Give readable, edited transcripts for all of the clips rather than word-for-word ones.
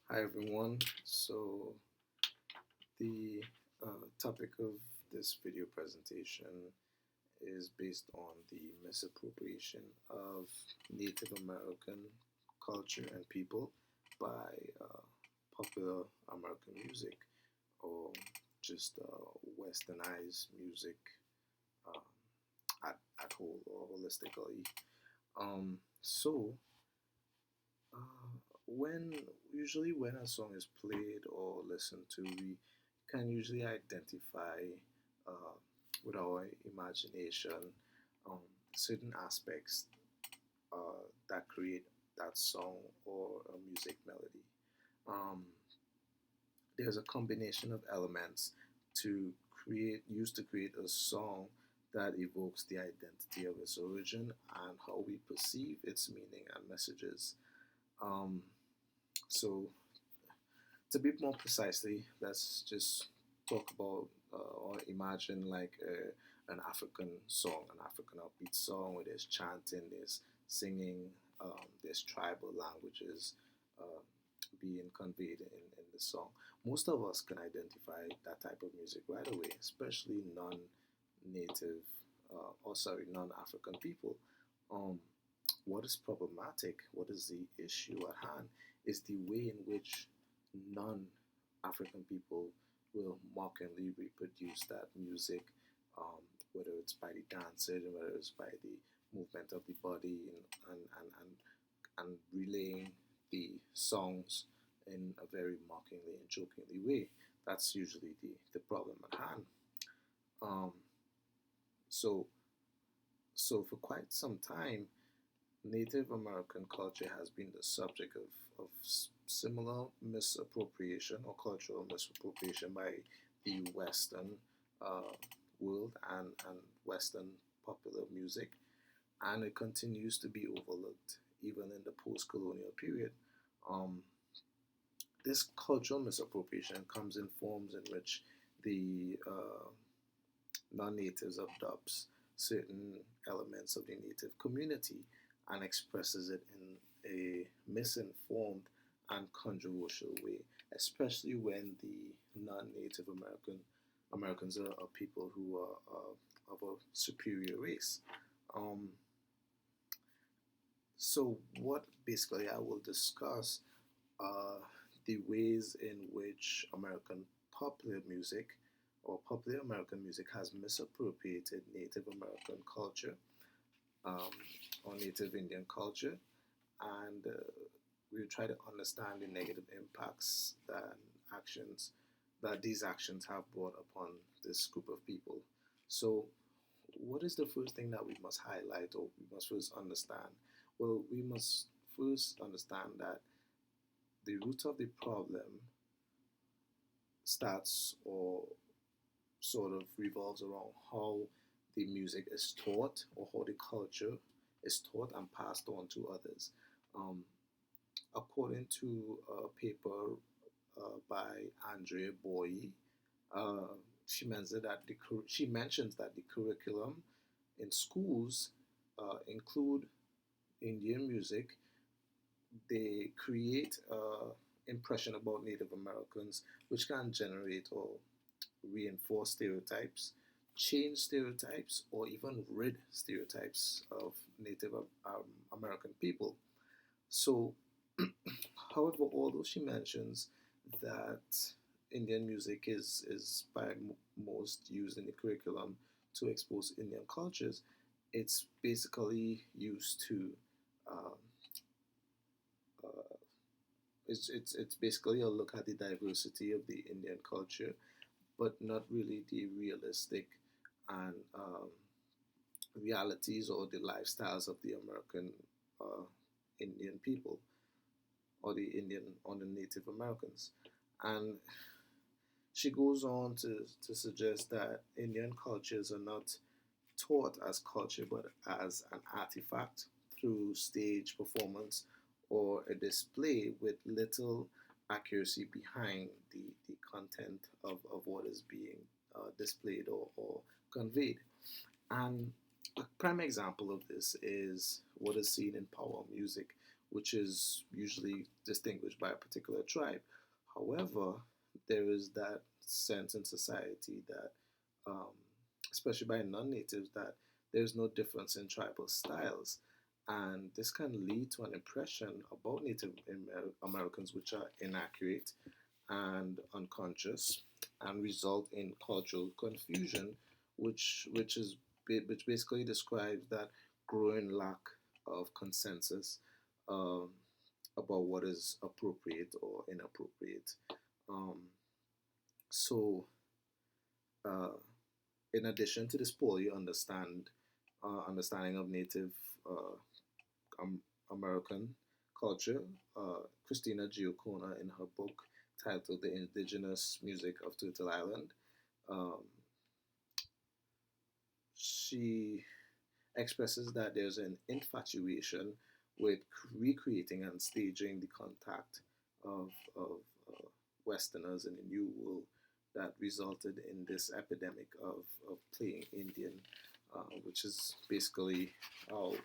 Hi everyone. So the topic of this video presentation is based on the misappropriation of Native American culture and people by popular American music or just westernized music um, at whole or holistically. So when usually when a song is played or listened to, we can usually identify uh, with our imagination um, certain aspects that create that song or a music melody. Um, there's a combination of elements to create a song that evokes the identity of its origin and how we perceive its meaning and messages. Um, so to be more precisely, let's just talk about or imagine like an African song, an African upbeat song where there's chanting, there's singing, there's tribal languages uh, being conveyed in the song. Most of us can identify that type of music right away, especially non-native, non-African people. Um, what is problematic, what is the issue at hand, is the way in which non African people will mockingly reproduce that music, whether it's by the dancing, whether it's by the movement of the body, and relaying the songs in a very mockingly and jokingly way. That's usually the problem at hand. Um, so, so for quite some time, Native American culture has been the subject of similar misappropriation or cultural misappropriation by the Western uh, world and Western popular music, and it continues to be overlooked even in the post colonial period. Um, this cultural misappropriation comes in forms in which the non-natives adopts certain elements of the native community and expresses it in a misinformed and controversial way, especially when the non-Native Americans are people who are of a superior race. Um, so, what basically I will discuss are the ways in which American popular music or popular American music has misappropriated Native American culture um, or Native Indian culture, and we try to understand the negative impacts and actions that these actions have brought upon this group of people. So, what is the first thing that we must highlight or we must first understand? Well, we must first understand that the root of the problem starts or sort of revolves around how the music is taught or how the culture is taught and passed on to others. Um, according to a paper by Andrea Boye, uh, she mentions that the curriculum in schools include Indian music. They create an impression about Native Americans, which can generate or reinforce stereotypes, change stereotypes, or even rid stereotypes of Native American people. So, however, although she mentions that Indian music is by most used in the curriculum to expose Indian cultures, it's basically used to um, uh, it's basically a look at the diversity of the Indian culture, but not really the realistic and realities or the lifestyles of the American uh, Indian people or the Native Americans. And she goes on to suggest that Indian cultures are not taught as culture but as an artifact through stage performance or a display with little accuracy behind the content of what is being displayed or conveyed. And a prime example of this is what is seen in power music, which is usually distinguished by a particular tribe. However, there is that sense in society that, um, especially by non-natives, that there's no difference in tribal styles, and this can lead to an impression about Native Americans which are inaccurate and unconscious, and result in cultural confusion, which basically describes that growing lack of consensus, um, about what is appropriate or inappropriate. Um, so, uh, in addition to this poorly understanding of Native uh, um, American culture, Christina Giocona, in her book titled "The Indigenous Music of Turtle Island," um, she expresses that there's an infatuation with recreating and staging the contact of Westerners in the New World that resulted in this epidemic of playing Indian, which is basically how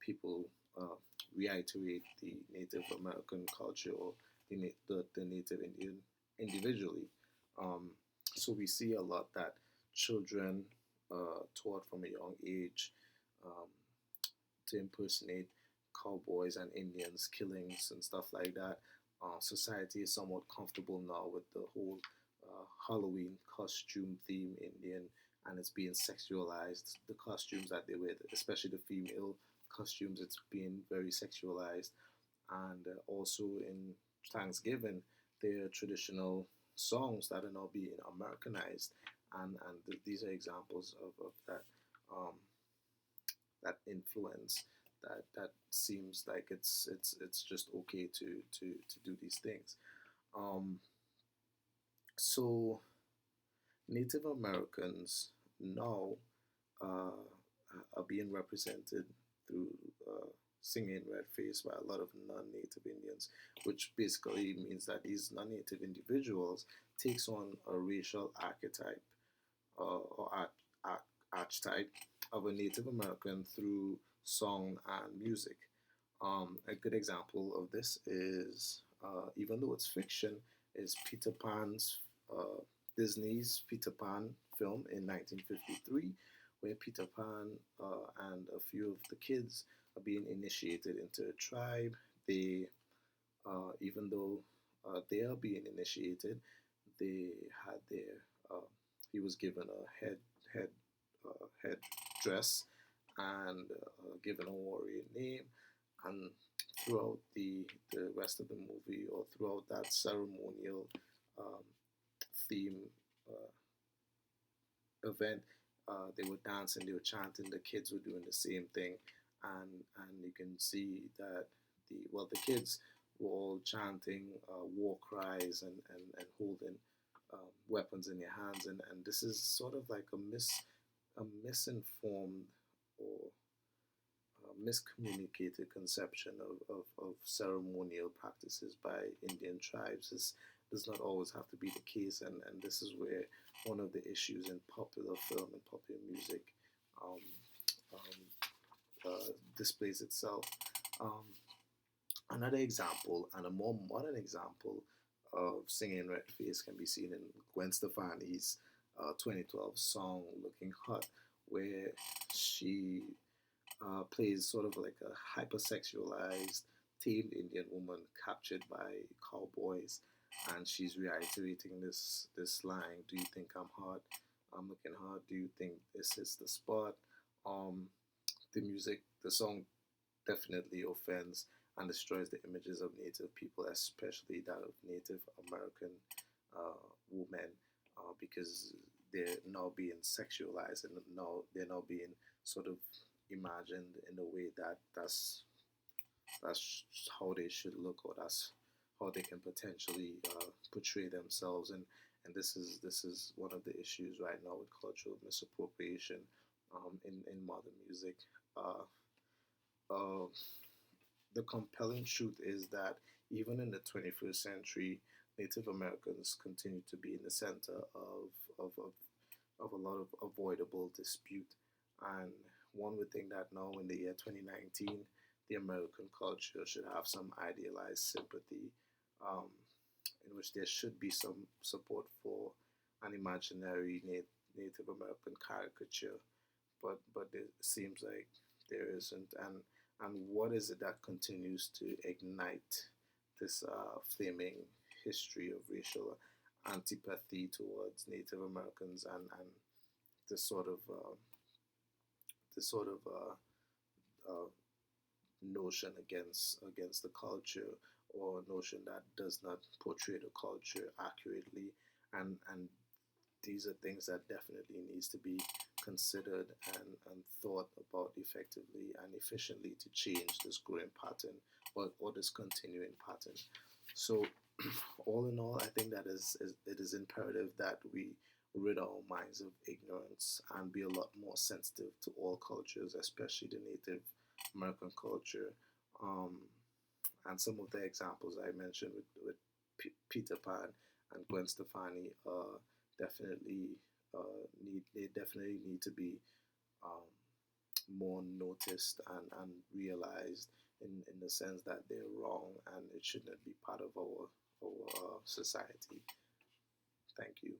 people uh, reiterate the Native American culture or the Native Indian individually. Um, so we see a lot that children taught from a young age, um, to impersonate cowboys and Indians, killings and stuff like that. Society is somewhat comfortable now with the whole Halloween costume theme Indian, and it's being sexualized. The costumes that they wear, especially the female costumes, it's being very sexualized. And also in Thanksgiving, there are traditional songs that are now being Americanized, and these are examples of that, um, that influence, that seems like it's just okay to do these things. Um, so Native Americans now uh, are being represented through singing red face by a lot of non-native Indians, which basically means that these non-native individuals takes on a racial archetype, or archetype of a Native American through song and music. A good example of this is, even though it's fiction, is Peter Pan's Disney's Peter Pan film in 1953, where Peter Pan and a few of the kids are being initiated into a tribe. They, even though they are being initiated, they had their he was given a head head dress and given a warrior name, and throughout the rest of the movie, or throughout that ceremonial um, theme event, they were dancing, they were chanting, the kids were doing the same thing, and you can see that the kids were all chanting war cries, and holding weapons in their hands, and this is sort of like a misinformed or miscommunicated conception of ceremonial practices by Indian tribes. This does not always have to be the case, and this is where one of the issues in popular film and popular music um, displays itself. Um, Another example, and a more modern example of singing red face, can be seen in Gwen Stefani's 2012 song "Looking Hot," where she plays sort of like a hypersexualized, tamed Indian woman captured by cowboys, and she's reiterating this line: "Do you think I'm hot? I'm looking hot. Do you think this is the spot?" Um, the song definitely offends and destroys the images of Native people, especially that of Native American women, because they're now being sexualized, and now they're now being sort of imagined in a way that's how they should look, or that's how they can potentially portray themselves, and this is one of the issues right now with cultural misappropriation in modern music. Uh, uh, the compelling truth is that even in the 21st century, Native Americans continue to be in the center of a lot of avoidable dispute. And one would think that now in the year 2019, the American culture should have some idealized sympathy, um, in which there should be some support for an imaginary Native American caricature, but it seems like there isn't. And what is it that continues to ignite this flaming history of racial antipathy towards Native Americans, and this sort of this sort of notion against the culture, or notion that does not portray the culture accurately, and these are things that definitely needs to be considered and thought about effectively and efficiently to change this growing pattern, or this continuing pattern. So all in all, I think that it is imperative that we rid our minds of ignorance and be a lot more sensitive to all cultures, especially the Native American culture. Um, and some of the examples I mentioned with Peter Pan and Gwen Stefani definitely they definitely need to be um, more noticed and realized in the sense that they're wrong and it shouldn't be part of our society. Thank you.